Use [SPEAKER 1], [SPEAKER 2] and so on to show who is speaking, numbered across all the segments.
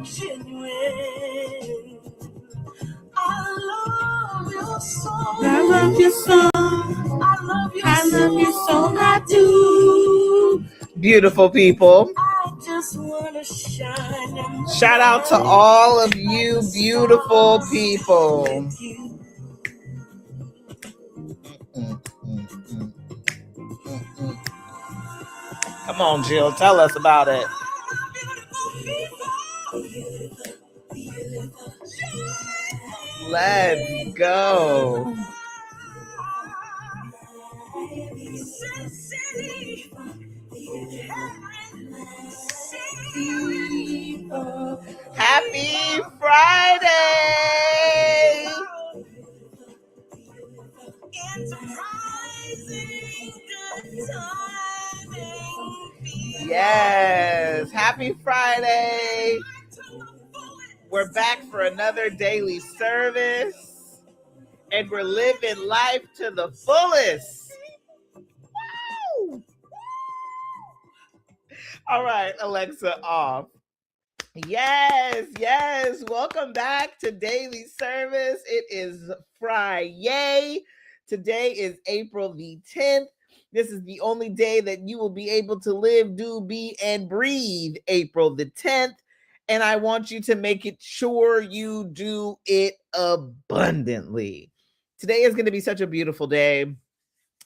[SPEAKER 1] genuine. I love your song.
[SPEAKER 2] I love your song.
[SPEAKER 1] I love your song. I do.
[SPEAKER 2] Beautiful people.
[SPEAKER 1] I just wanna shine.
[SPEAKER 2] Shout out to all of you beautiful people. Come on, Jill, tell us about it. Let's go. Happy Friday! Yes, happy Friday. We're back for another daily service, and we're living life to the fullest. Woo! All right, Alexa, off. Yes. Welcome back to daily service. It is Friday. Today is April the 10th. This is the only day that you will be able to live, do, be, and breathe, April the 10th. And I want you to make it sure you do it abundantly. Today is going to be such a beautiful day.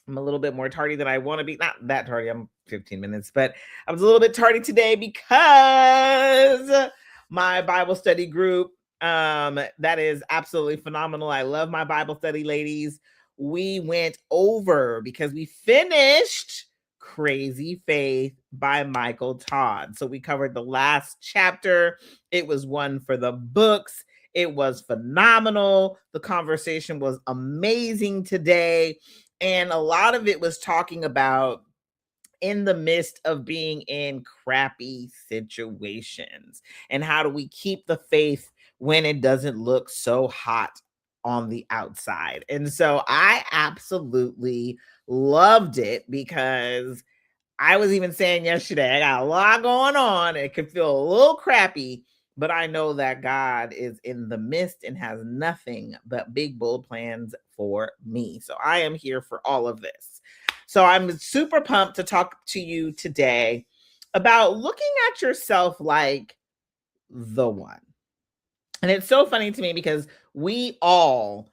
[SPEAKER 2] I'm a little bit more tardy than I want to be. Not that tardy. I'm 15 minutes, but I was a little bit tardy today because my Bible study group, that is absolutely phenomenal. I love my Bible study ladies. We went over because we finished Crazy Faith by Michael Todd. So we covered the last chapter. It was one for the books. It was phenomenal. The conversation was amazing today. And a lot of it was talking about in the midst of being in crappy situations and how do we keep the faith when it doesn't look so hot on the outside. And so I absolutely loved it because I was even saying yesterday, I got a lot going on. It could feel a little crappy, but I know that God is in the midst and has nothing but big, bold plans for me. So I am here for all of this. So I'm super pumped to talk to you today about looking at yourself like the one. And it's so funny to me because we all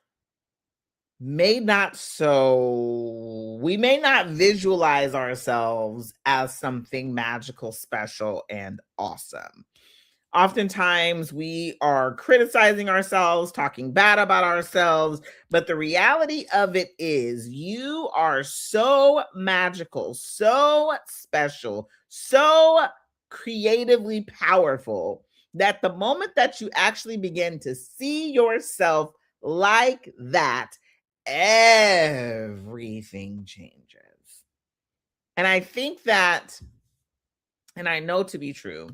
[SPEAKER 2] may not visualize ourselves as something magical, special, and awesome. Oftentimes we are criticizing ourselves, talking bad about ourselves, but the reality of it is you are so magical, so special, so creatively powerful that the moment that you actually begin to see yourself like that, everything changes. And I think that, and I know to be true,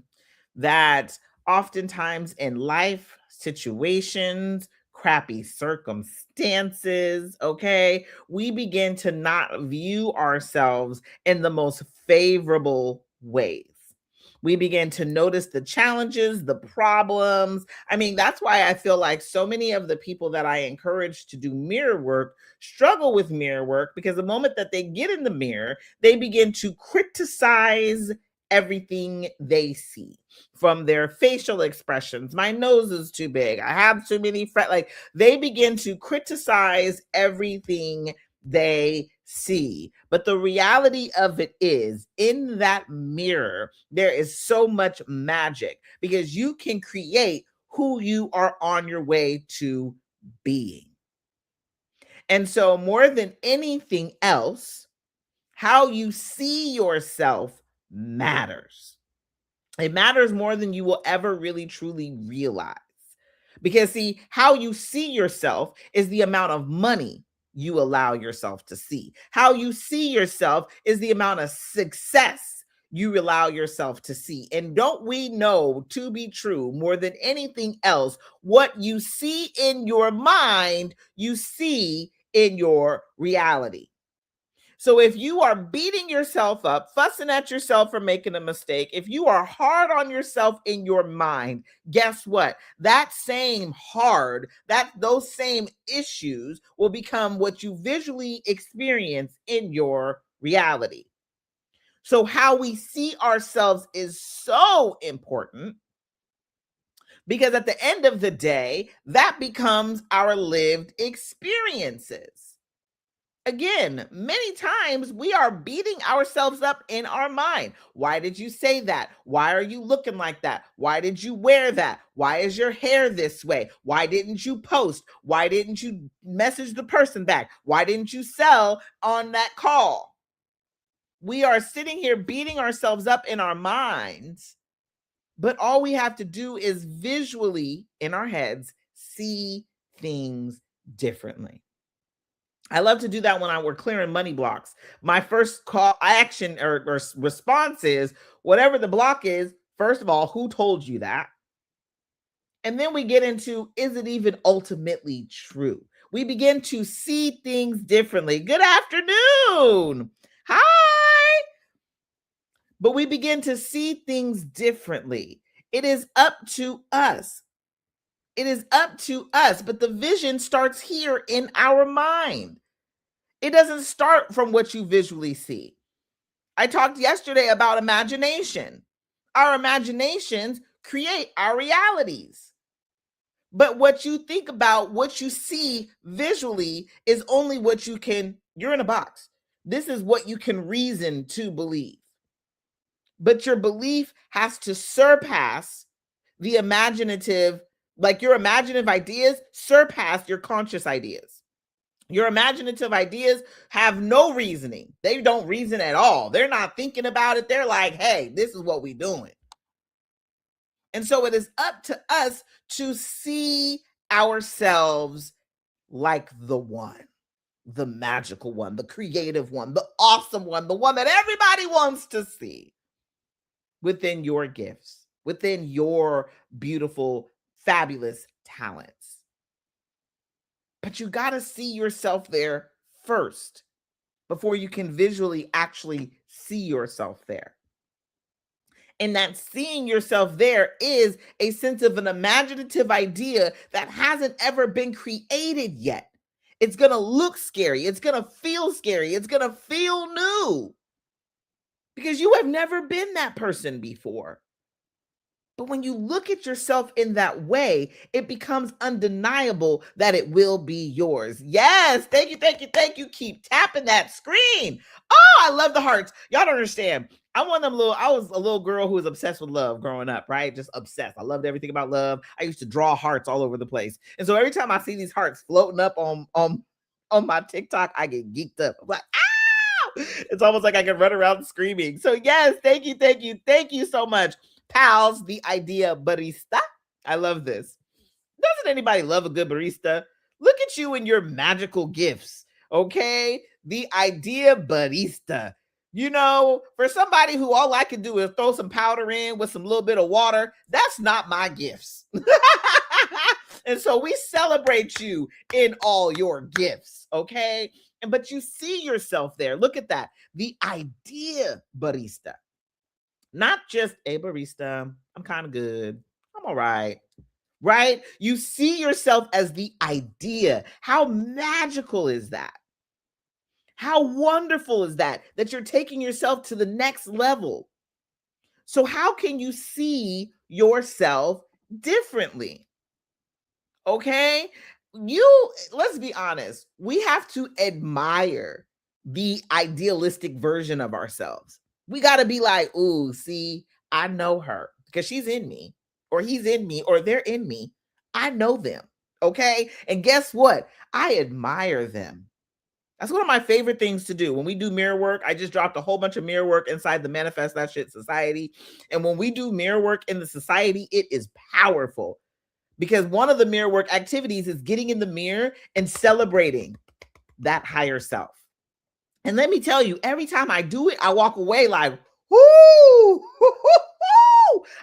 [SPEAKER 2] that oftentimes in life situations, crappy circumstances, okay, we begin to not view ourselves in the most favorable ways. We begin to notice the challenges, the problems. I mean, that's why I feel like so many of the people that I encourage to do mirror work struggle with mirror work, because the moment that they get in the mirror, they begin to criticize everything they see, from their facial expressions. My nose is too big. I have too many like they begin to criticize everything they see. But the reality of it is, in that mirror, there is so much magic because you can create who you are on your way to being. And so more than anything else, how you see yourself matters. It matters more than you will ever really truly realize. Because see, how you see yourself is the amount of money you allow yourself to see. How you see yourself is the amount of success you allow yourself to see. And don't we know to be true, more than anything else, what you see in your mind, you see in your reality. So if you are beating yourself up, fussing at yourself for making a mistake, if you are hard on yourself in your mind, guess what? That same hard, those same issues will become what you visually experience in your reality. So how we see ourselves is so important, because at the end of the day, that becomes our lived experiences. Again, many times we are beating ourselves up in our mind. Why did you say that? Why are you looking like that? Why did you wear that? Why is your hair this way? Why didn't you post? Why didn't you message the person back? Why didn't you sell on that call? We are sitting here beating ourselves up in our minds, but all we have to do is visually in our heads see things differently. I love to do that when we're clearing money blocks. My first call action or response is whatever the block is, first of all, who told you that? And then we get into, is it even ultimately true? We begin to see things differently. Good afternoon. Hi. But we begin to see things differently. It is up to us. It is up to us. But the vision starts here in our mind. It doesn't start from what you visually see. I talked yesterday about imagination. Our imaginations create our realities. But what you think about, what you see visually is only what you're in a box. This is what you can reason to believe. But your belief has to surpass the imaginative, like your imaginative ideas surpass your conscious ideas. Your imaginative ideas have no reasoning. They don't reason at all. They're not thinking about it. They're like, hey, this is what we're doing. And so it is up to us to see ourselves like the one, the magical one, the creative one, the awesome one, the one that everybody wants to see within your gifts, within your beautiful, fabulous talents. But you got to see yourself there first before you can visually actually see yourself there. And that seeing yourself there is a sense of an imaginative idea that hasn't ever been created yet. It's going to look scary. It's going to feel scary. It's going to feel new because you have never been that person before. But when you look at yourself in that way, it becomes undeniable that it will be yours. Yes. Thank you. Thank you. Thank you. Keep tapping that screen. Oh, I love the hearts. Y'all don't understand. I was a little girl who was obsessed with love growing up, right? Just obsessed. I loved everything about love. I used to draw hearts all over the place. And so every time I see these hearts floating up on my TikTok, I get geeked up. I'm like, ah! It's almost like I can run around screaming. So yes, thank you. Thank you. Thank you so much. Pals, the idea barista. I love this. Doesn't anybody love a good barista? Look at you and your magical gifts, okay? The idea barista. You know, for somebody who all I can do is throw some powder in with some little bit of water, that's not my gifts. And so we celebrate you in all your gifts, okay? But you see yourself there. Look at that. The idea barista. Not just a barista. I'm kind of good. I'm all right. Right? You see yourself as the idea. How magical is that? How wonderful is that? That you're taking yourself to the next level. So, how can you see yourself differently? Okay? Let's be honest, we have to admire the idealistic version of ourselves. We got to be like, ooh, see, I know her because she's in me, or he's in me, or they're in me. I know them. Okay. And guess what? I admire them. That's one of my favorite things to do. When we do mirror work, I just dropped a whole bunch of mirror work inside the Manifest That Shit Society. And when we do mirror work in the society, it is powerful because one of the mirror work activities is getting in the mirror and celebrating that higher self. And let me tell you, every time I do it, I walk away like, whoo,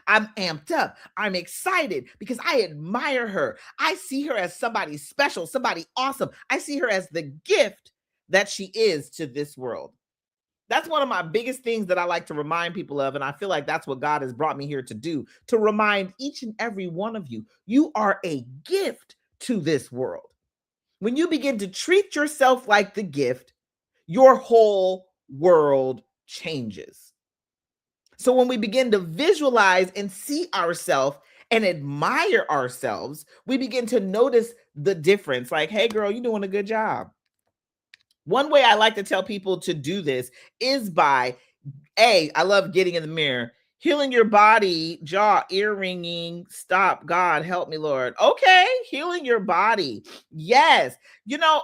[SPEAKER 2] I'm amped up. I'm excited because I admire her. I see her as somebody special, somebody awesome. I see her as the gift that she is to this world. That's one of my biggest things that I like to remind people of. And I feel like that's what God has brought me here to do, to remind each and every one of you, you are a gift to this world. When you begin to treat yourself like the gift, your whole world changes. So when we begin to visualize and see ourselves and admire ourselves, we begin to notice the difference. Like, hey, girl, you're doing a good job. One way I like to tell people to do this is by, I love getting in the mirror, healing your body, jaw, ear ringing, stop, God, help me, Lord. Okay, healing your body. Yes.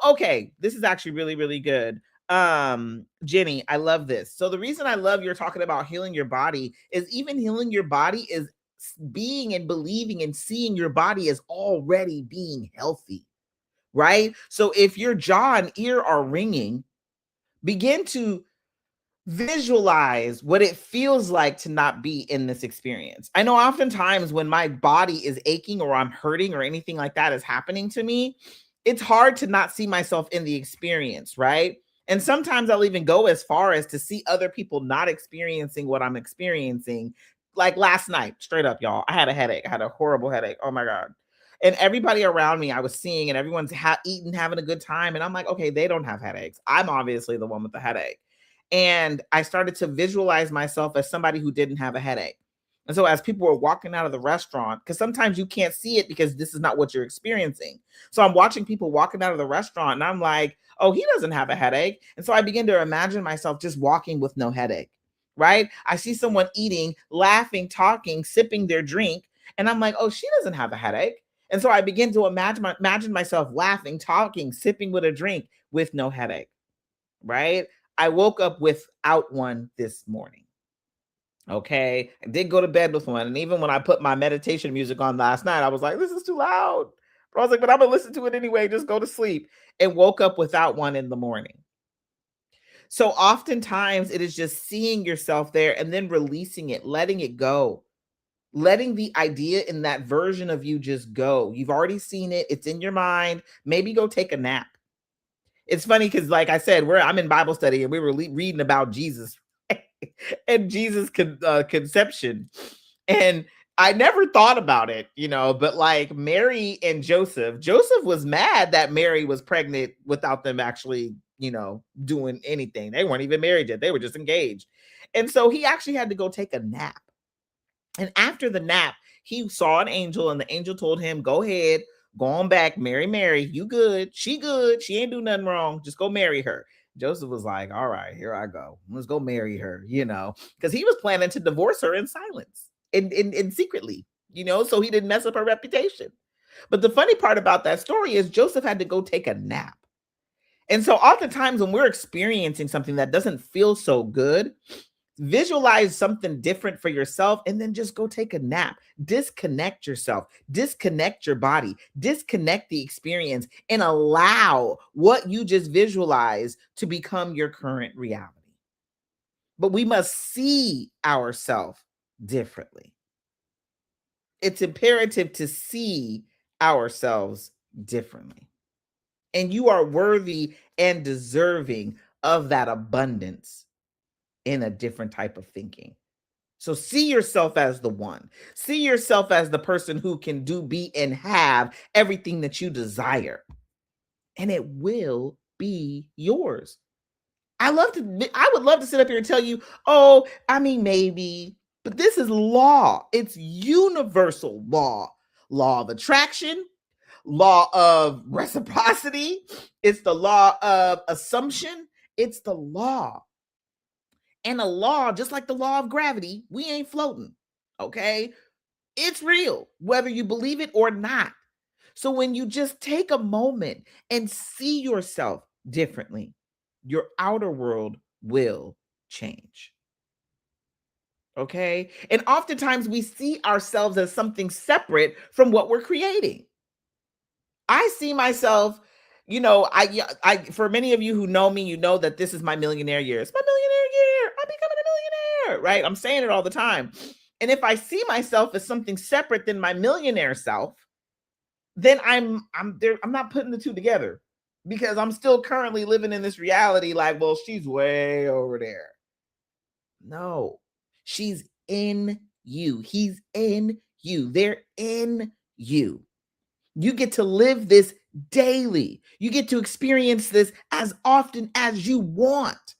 [SPEAKER 2] Okay, this is actually really, really good. Jenny, I love this. So the reason I love you're talking about healing your body is even healing your body is being and believing and seeing your body as already being healthy, right? So if your jaw and ear are ringing, begin to visualize what it feels like to not be in this experience. I know oftentimes when my body is aching or I'm hurting or anything like that is happening to me, it's hard to not see myself in the experience, right? And sometimes I'll even go as far as to see other people not experiencing what I'm experiencing. Like last night, straight up, y'all, I had a headache. I had a horrible headache. Oh my God. And everybody around me I was seeing, and everyone's eating, having a good time. And I'm like, okay, they don't have headaches. I'm obviously the one with the headache. And I started to visualize myself as somebody who didn't have a headache. And so as people were walking out of the restaurant, because sometimes you can't see it because this is not what you're experiencing. So I'm watching people walking out of the restaurant and I'm like, oh, he doesn't have a headache. And so I begin to imagine myself just walking with no headache, right? I see someone eating, laughing, talking, sipping their drink. And I'm like, oh, she doesn't have a headache. And so I begin to imagine myself laughing, talking, sipping with a drink with no headache, right? I woke up without one this morning. Okay. I did go to bed with one. And even when I put my meditation music on last night, I was like, this is too loud. But I was like, but I'm going to listen to it anyway. Just go to sleep. And woke up without one in the morning. So oftentimes it is just seeing yourself there and then releasing it, letting it go, letting the idea in that version of you just go. You've already seen it. It's in your mind. Maybe go take a nap. It's funny because, like I said, I'm in Bible study and we were reading about Jesus and Jesus' conception. And I never thought about it, but like Mary and Joseph was mad that Mary was pregnant without them actually, doing anything. They weren't even married yet. They were just engaged. And so he actually had to go take a nap. And after the nap, he saw an angel and the angel told him, go ahead, go on back, marry Mary. You good. She ain't do nothing wrong. Just go marry her. Joseph was like, all right, here I go. Let's go marry her, because he was planning to divorce her in silence and secretly, so he didn't mess up her reputation. But the funny part about that story is Joseph had to go take a nap. And so oftentimes when we're experiencing something that doesn't feel so good, visualize something different for yourself and then just go take a nap. Disconnect yourself, disconnect your body, disconnect the experience, and allow what you just visualize to become your current reality. But we must see ourselves differently. It's imperative to see ourselves differently. And you are worthy and deserving of that abundance in a different type of thinking. So see yourself as the one. See yourself as the person who can do, be, and have everything that you desire. And it will be yours. I would love to sit up here and tell you, oh, maybe, but this is law. It's universal law. Law of attraction, law of reciprocity. It's the law of assumption. It's the law. And a law, just like the law of gravity, we ain't floating, okay? It's real, whether you believe it or not. So when you just take a moment and see yourself differently, your outer world will change. Okay? And oftentimes we see ourselves as something separate from what we're creating. I see myself, I for many of you who know me, you know that this is my millionaire year. It's my millionaire year. I'm becoming a millionaire, right? I'm saying it all the time. And if I see myself as something separate than my millionaire self, then I'm not putting the two together. because I'm still currently living in this reality like, well, she's way over there. No, she's in you. He's in you. They're in you. You get to live this daily. You get to experience this as often as you want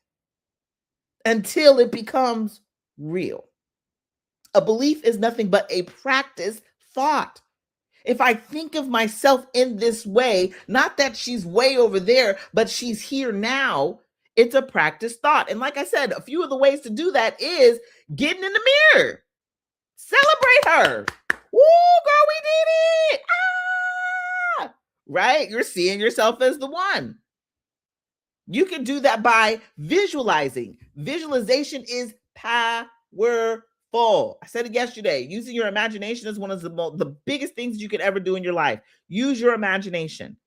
[SPEAKER 2] until it becomes real. A belief is nothing but a practice thought. If I think of myself in this way, not that she's way over there, but she's here now, it's a practice thought. And like I said, a few of the ways to do that is getting in the mirror. Celebrate her. Woo, girl, we did it. Ah! Right? You're seeing yourself as the one. You can do that by visualizing. Visualization is powerful. I said it yesterday. Using your imagination is one of the biggest things you could ever do in your life. Use your imagination.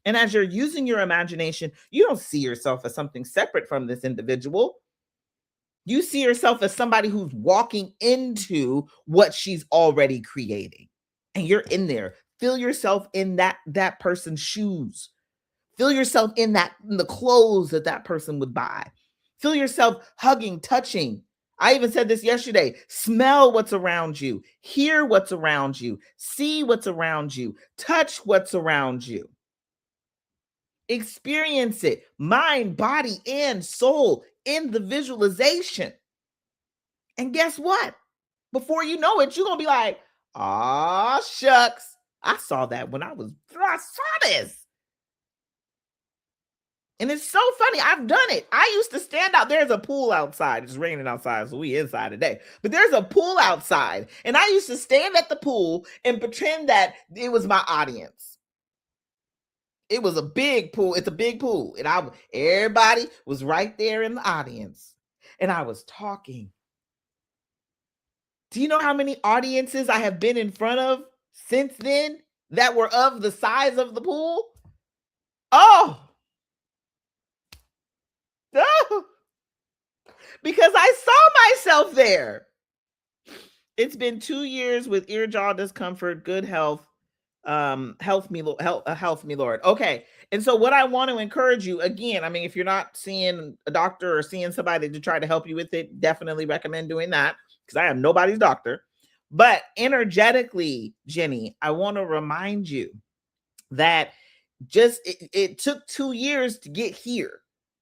[SPEAKER 2] And as you're using your imagination, you don't see yourself as something separate from this individual. You see yourself as somebody who's walking into what she's already creating. And you're in there. Feel yourself in that person's shoes. Feel yourself in the clothes that person would buy. Feel yourself hugging, touching. I even said this yesterday. Smell what's around you. Hear what's around you. See what's around you. Touch what's around you. Experience it. Mind, body, and soul in the visualization. And guess what? Before you know it, you're going to be like, "Aw, shucks. I saw that when I saw this." And it's so funny. I've done it. I used to stand out. There's a pool outside. It's raining outside, so we inside today. But there's a pool outside. And I used to stand at the pool and pretend that it was my audience. It was a big pool. It's a big pool. And everybody was right there in the audience. And I was talking. Do you know how many audiences I have been in front of since then that were of the size of the pool? Oh! Because I saw myself there. It's been 2 years with ear, jaw discomfort, good health. Health me, Lord. Okay. And so what I want to encourage you again, I mean, if you're not seeing a doctor or seeing somebody to try to help you with it, definitely recommend doing that because I am nobody's doctor. But energetically, Jenny, I want to remind you that it took 2 years to get here,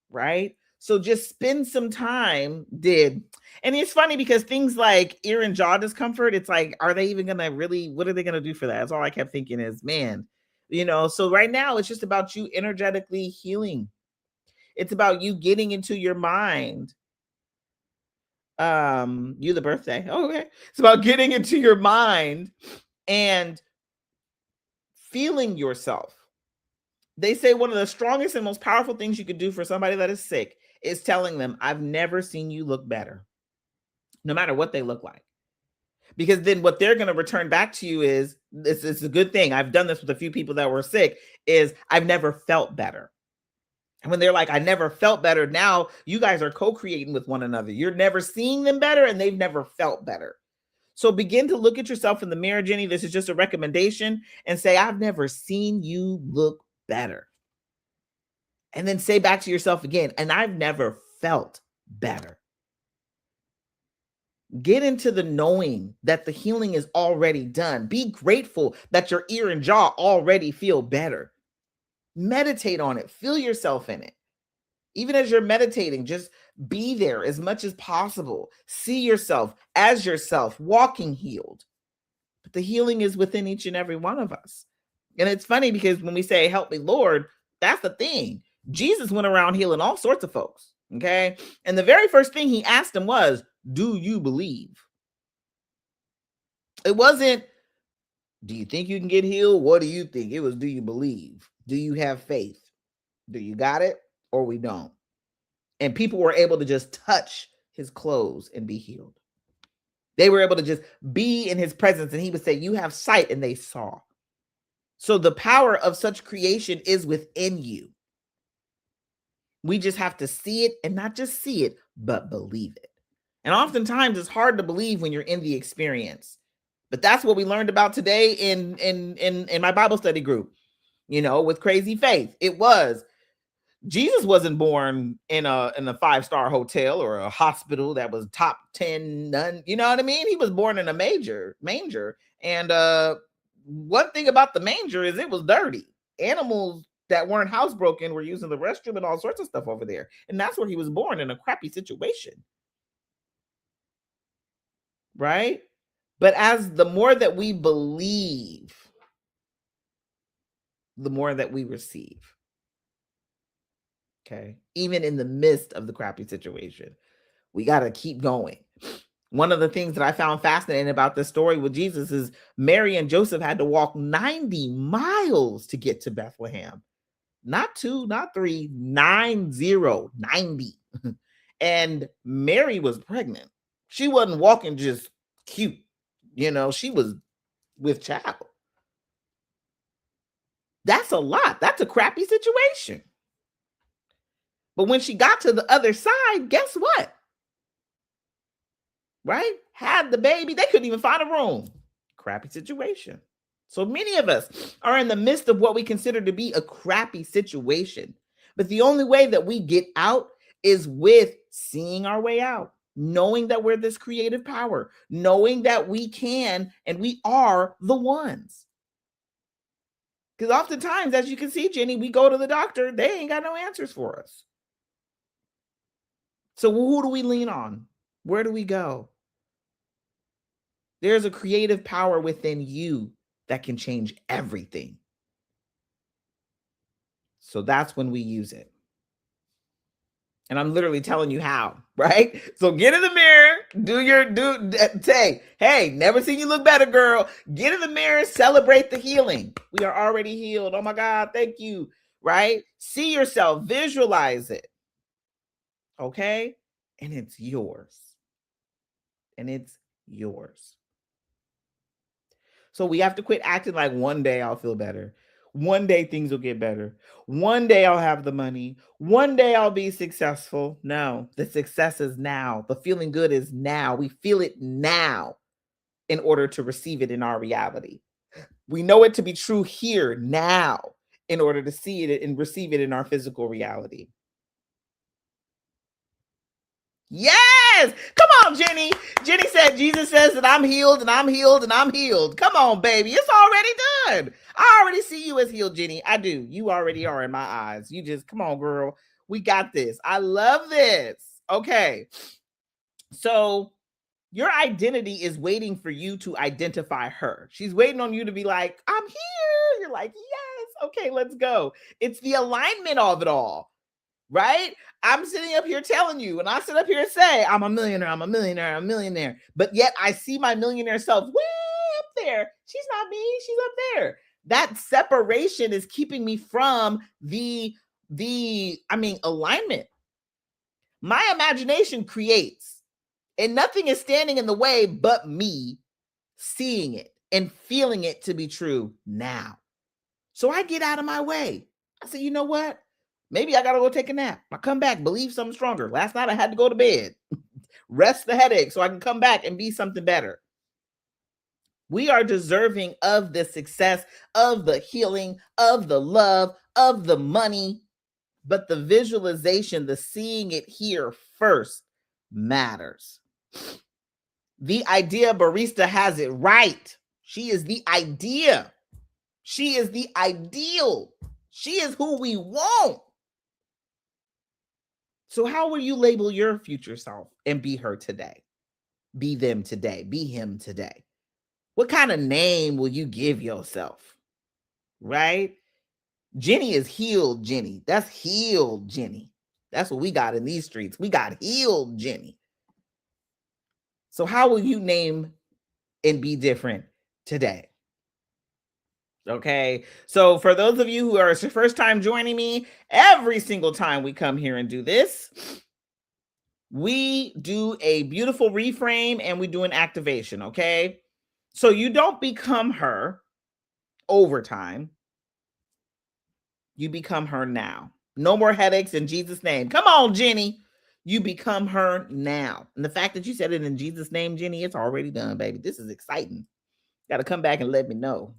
[SPEAKER 2] right? So just spend some time. And it's funny because things like ear and jaw discomfort, it's like, are they even gonna really, what are they gonna do for that? That's all I kept thinking is, man, so right now it's just about you energetically healing. It's about you getting into your mind. You the birthday. Okay. It's about getting into your mind and feeling yourself. They say one of the strongest and most powerful things you could do for somebody that is sick is telling them, I've never seen you look better, no matter what they look like. Because then what they're going to return back to you is, this is a good thing. I've done this with a few people that were sick, is I've never felt better. And when they're like, I never felt better, now you guys are co-creating with one another. You're never seeing them better and they've never felt better. So begin to look at yourself in the mirror, Jenny. This is just a recommendation, and say, I've never seen you look better. And then say back to yourself again, and I've never felt better. Get into the knowing that the healing is already done. Be grateful that your ear and jaw already feel better. Meditate on it. Feel yourself in it. Even as you're meditating, just be there as much as possible. See yourself as yourself, walking healed. But the healing is within each and every one of us. And it's funny because when we say, help me, Lord, that's the thing. Jesus went around healing all sorts of folks. Okay. And the very first thing he asked them was, do you believe? It wasn't, do you think you can get healed? What do you think? It was, do you believe? Do you have faith? Do you got it? Or we don't. And people were able to just touch his clothes and be healed. They were able to just be in his presence, and he would say, you have sight, and they saw. So the power of such creation is within you. We just have to see it, and not just see it, but believe it. And oftentimes it's hard to believe when you're in the experience. But that's what we learned about today in my Bible study group. with crazy faith. It was. Jesus wasn't born in a five-star hotel or a hospital that was top 10 none, you know what I mean? He was born in a major manger. And one thing about the manger is it was dirty. Animals that weren't housebroken were using the restroom and all sorts of stuff over there. And that's where he was born, in a crappy situation. Right? But as the more that we believe, the more that we receive. Okay. Even in the midst of the crappy situation, we got to keep going. One of the things that I found fascinating about this story with Jesus is Mary and Joseph had to walk 90 miles to get to Bethlehem. Not 2, not 3, 90. And Mary was pregnant. She wasn't walking just cute. She was with child. That's a lot. That's a crappy situation. But when she got to the other side, guess what? Right? Had the baby. They couldn't even find a room. Crappy situation. So many of us are in the midst of what we consider to be a crappy situation. But the only way that we get out is with seeing our way out, knowing that we're this creative power, knowing that we can and we are the ones. Because oftentimes, as you can see, Jenny, we go to the doctor, they ain't got no answers for us. So who do we lean on? Where do we go? There's a creative power within you that can change everything. So that's when we use it. And I'm literally telling you how, right? So get in the mirror, say, hey, never seen you look better, girl. Get in the mirror, celebrate the healing. We are already healed. Oh my God, thank you, right? See yourself, visualize it. Okay? And it's yours. And it's yours. So we have to quit acting like one day I'll feel better. One day things will get better. One day I'll have the money. One day I'll be successful. No, the success is now. The feeling good is now. We feel it now in order to receive it in our reality. We know it to be true here now in order to see it and receive it in our physical reality. Yes. Come on, Jenny. Jenny said, Jesus says that I'm healed and I'm healed and I'm healed. Come on, baby. It's already done. I already see you as healed, Jenny. I do. You already are in my eyes. You just, come on, girl. We got this. I love this. Okay. So your identity is waiting for you to identify her. She's waiting on you to be like, I'm here. You're like, yes. Okay, let's go. It's the alignment of it all. Right? I'm sitting up here telling you, and I sit up here and say, I'm a millionaire, I'm a millionaire, I'm a millionaire. But yet I see my millionaire self way up there. She's not me, she's up there. That separation is keeping me from the alignment. My imagination creates, and nothing is standing in the way but me seeing it and feeling it to be true now. So I get out of my way. I say, you know what? Maybe I got to go take a nap. I come back, believe something stronger. Last night I had to go to bed, rest the headache so I can come back and be something better. We are deserving of the success, of the healing, of the love, of the money. But the visualization, the seeing it here first matters. The idea barista has it right. She is the idea. She is the ideal. She is who we want. So how will you label your future self and be her today? Be them today. Be him today. What kind of name will you give yourself? Right? Jenny is healed Jenny. That's healed Jenny. That's what we got in these streets. We got healed Jenny. So how will you name and be different today? Okay. So for those of you who are it's your first time joining me, every single time we come here and do this, we do a beautiful reframe and we do an activation. Okay. So you don't become her over time. You become her now. No more headaches in Jesus' name. Come on, Jenny. You become her now. And the fact that you said it in Jesus' name, Jenny, it's already done, baby. This is exciting. Got to come back and let me know,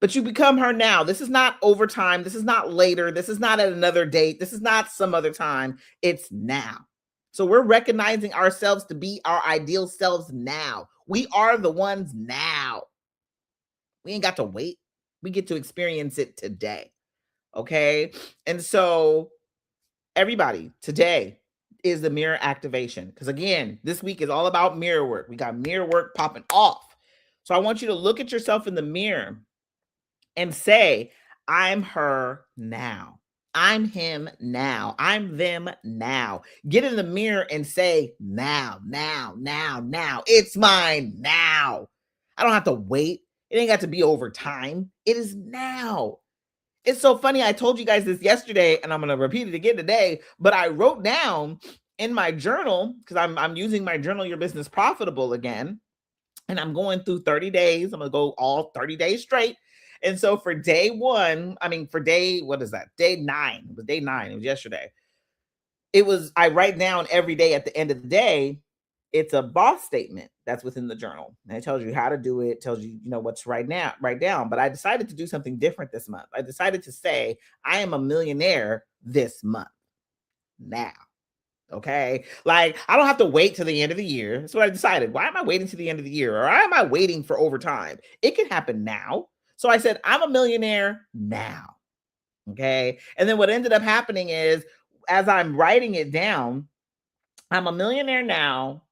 [SPEAKER 2] But you become her now. This is not overtime. This is not later. This is not at another date. This is not some other time. It's now. So we're recognizing ourselves to be our ideal selves now. We are the ones now. We ain't got to wait. We get to experience it today. Okay. And so, everybody, today is the mirror activation. Because again, this week is all about mirror work. We got mirror work popping off. So, I want you to look at yourself in the mirror and say, I'm her now. I'm him now. I'm them now. Get in the mirror and say, now, now, now, now. It's mine now. I don't have to wait. It ain't got to be over time. It is now. It's so funny. I told you guys this yesterday, and I'm going to repeat it again today, but I wrote down in my journal, because I'm using my journal, Your Business Profitable again, and I'm going through 30 days. I'm going to go all 30 days straight. And so for day one, for day, what is that? Day 9. It was day 9. It was yesterday. I write down every day at the end of the day, it's a boss statement that's within the journal. And it tells you how to do it, tells you, what to write down. But I decided to do something different this month. I decided to say, I am a millionaire this month. Now. Okay. Like, I don't have to wait till the end of the year. That's what I decided. Why am I waiting to the end of the year? Or why am I waiting for overtime? It can happen now. So I said, I'm a millionaire now. Okay. And then what ended up happening is, as I'm writing it down, I'm a millionaire now.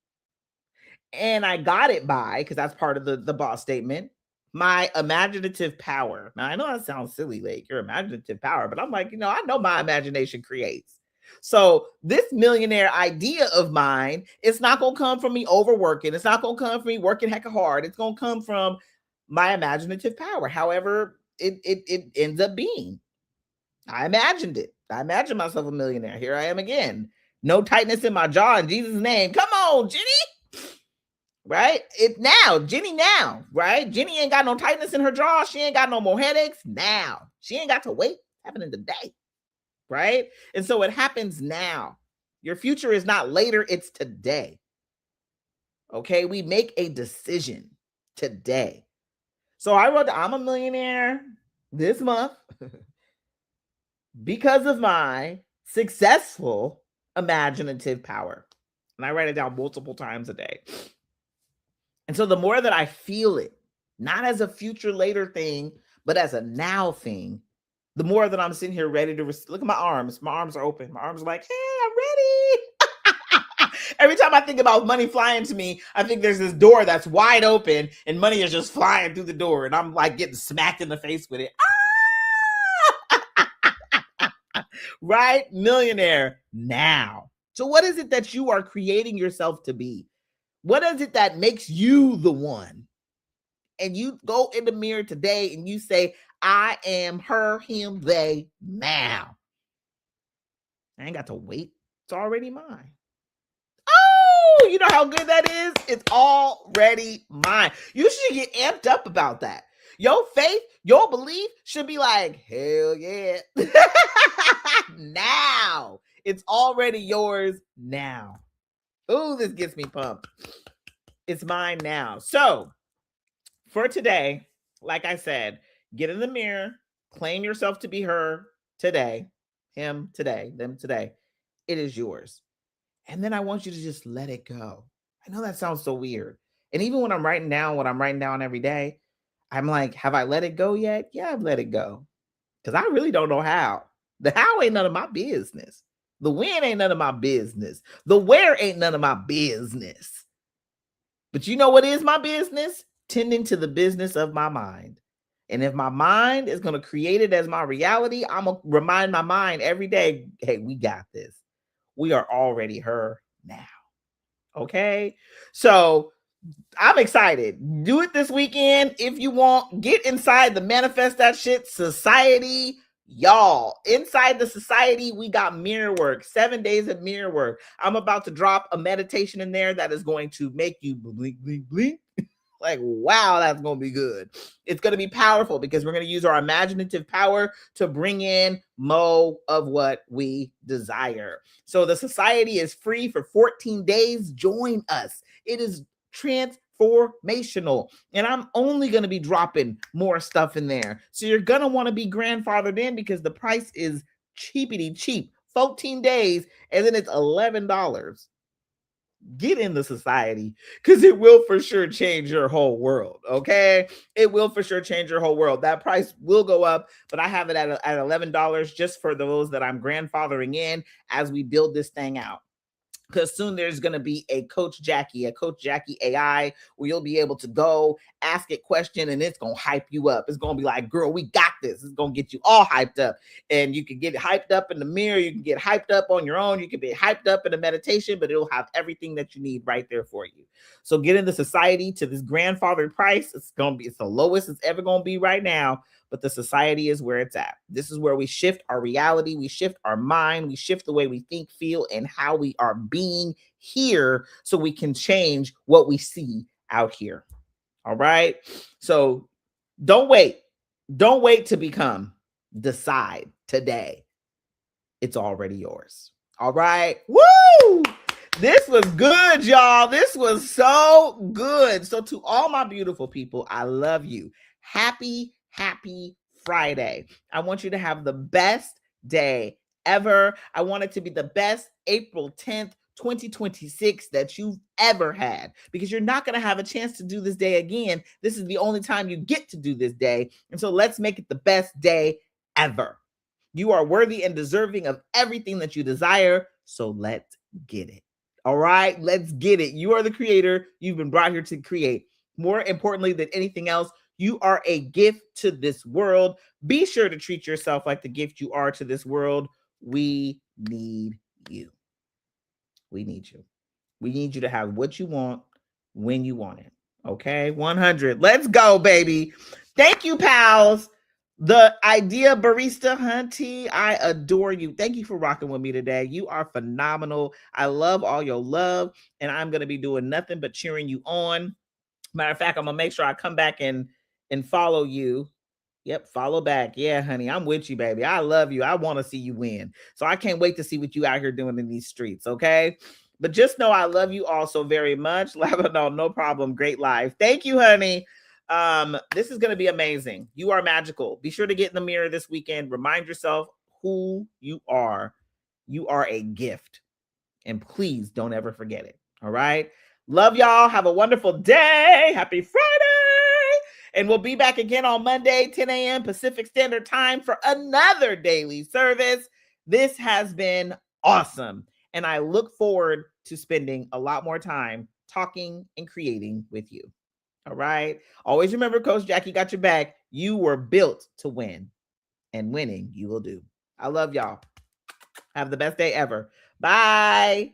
[SPEAKER 2] And I got it by, because that's part of the boss statement, my imaginative power. Now, I know that sounds silly, like your imaginative power, but I'm like, I know my imagination creates. So this millionaire idea of mine, it's not going to come from me overworking. It's not going to come from me working hecka hard. It's going to come from my imaginative power. However, it ends up being. I imagined it. I imagined myself a millionaire. Here I am again. No tightness in my jaw in Jesus' name. Come on, Jenny. Right? It now, Jenny now, right? Jenny ain't got no tightness in her jaw. She ain't got no more headaches now. She ain't got to wait. It's happening today. Right? And so it happens now. Your future is not later, it's today. Okay? We make a decision today. So I wrote, I'm a millionaire this month because of my successful imaginative power. And I write it down multiple times a day. And so the more that I feel it, not as a future later thing, but as a now thing, the more that I'm sitting here ready to look at my arms. My arms are open. My arms are like, hey, I'm ready. Every time I think about money flying to me, I think there's this door that's wide open and money is just flying through the door. And I'm like getting smacked in the face with it. Right? Millionaire now. So what is it that you are creating yourself to be? What is it that makes you the one? And you go in the mirror today and you say, I am her, him, they now. I ain't got to wait. It's already mine. Oh, you know how good that is? It's already mine. You should get amped up about that. Your faith, your belief should be like, hell yeah. Now. It's already yours now. Oh, this gets me pumped. It's mine now. So for today, like I said, get in the mirror, claim yourself to be her today, him today, them today. It is yours. And then I want you to just let it go. I know that sounds so weird. And even when I'm writing down what I'm writing down every day, I'm like, have I let it go yet? Yeah, I've let it go. Because I really don't know how. The how ain't none of my business. The when ain't none of my business. The where ain't none of my business. But you know what is my business? Tending to the business of my mind. And if my mind is going to create it as my reality, I'm going to remind my mind every day, hey, we got this. We are already her now. Okay? So I'm excited. Do it this weekend if you want. Get inside the Manifest That Shit Society. Y'all, inside the society, we got mirror work, 7 days of mirror work. I'm about to drop a meditation in there that is going to make you blink, blink, blink. Like, wow, that's going to be good. It's going to be powerful because we're going to use our imaginative power to bring in more of what we desire. So the society is free for 14 days. Join us. It is transformational. transformational. And I'm only going to be dropping more stuff in there. So you're going to want to be grandfathered in because the price is cheapity cheap. 14 days and then it's $11. Get in the society because it will for sure change your whole world. Okay, it will for sure change your whole world. That price will go up, but I have it at $11 just for those that I'm grandfathering in as we build this thing out, because soon there's going to be a Coach Jackie AI, where you'll be able to go ask it question and it's going to hype you up. It's going to be like, girl, we got this. It's going to get you all hyped up, and you can get hyped up in the mirror. You can get hyped up on your own. You can be hyped up in a meditation, but it'll have everything that you need right there for you. So get into society to this grandfather price. It's the lowest it's ever going to be right now, but the society is where it's at. This is where we shift our reality, we shift our mind, we shift the way we think, feel, and how we are being here so we can change what we see out here. All right. So don't wait. Don't wait to become. Decide today. It's already yours. All right. Woo! This was good, y'all. This was so good. So to all my beautiful people, I love you. Happy Friday. I want you to have the best day ever. I want it to be the best April 10th, 2026 that you've ever had, because you're not going to have a chance to do this day again. This is the only time you get to do this day. And so let's make it the best day ever. You are worthy and deserving of everything that you desire. So let's get it. All right, let's get it. You are the creator. You've been brought here to create. More importantly than anything else, you are a gift to this world. Be sure to treat yourself like the gift you are to this world. We need you. We need you. We need you to have what you want when you want it. Okay, 100. Let's go, baby. Thank you, pals. The idea barista Hunty, I adore you. Thank you for rocking with me today. You are phenomenal. I love all your love, and I'm going to be doing nothing but cheering you on. Matter of fact, I'm going to make sure I come back and follow you. Yep, follow back. Yeah, honey, I'm with you, baby. I love you. I want to see you win. So I can't wait to see what you out here doing in these streets, okay? But just know I love you all so very much. Lebanon, no problem. Great live. Thank you, honey. This is going to be amazing. You are magical. Be sure to get in the mirror this weekend. Remind yourself who you are. You are a gift. And please don't ever forget it. All right? Love y'all. Have a wonderful day. Happy Friday. And we'll be back again on Monday, 10 a.m. Pacific Standard Time for another daily service. This has been awesome. And I look forward to spending a lot more time talking and creating with you. All right. Always remember, Coach Jackie got your back. You were built to win, and winning you will do. I love y'all. Have the best day ever. Bye.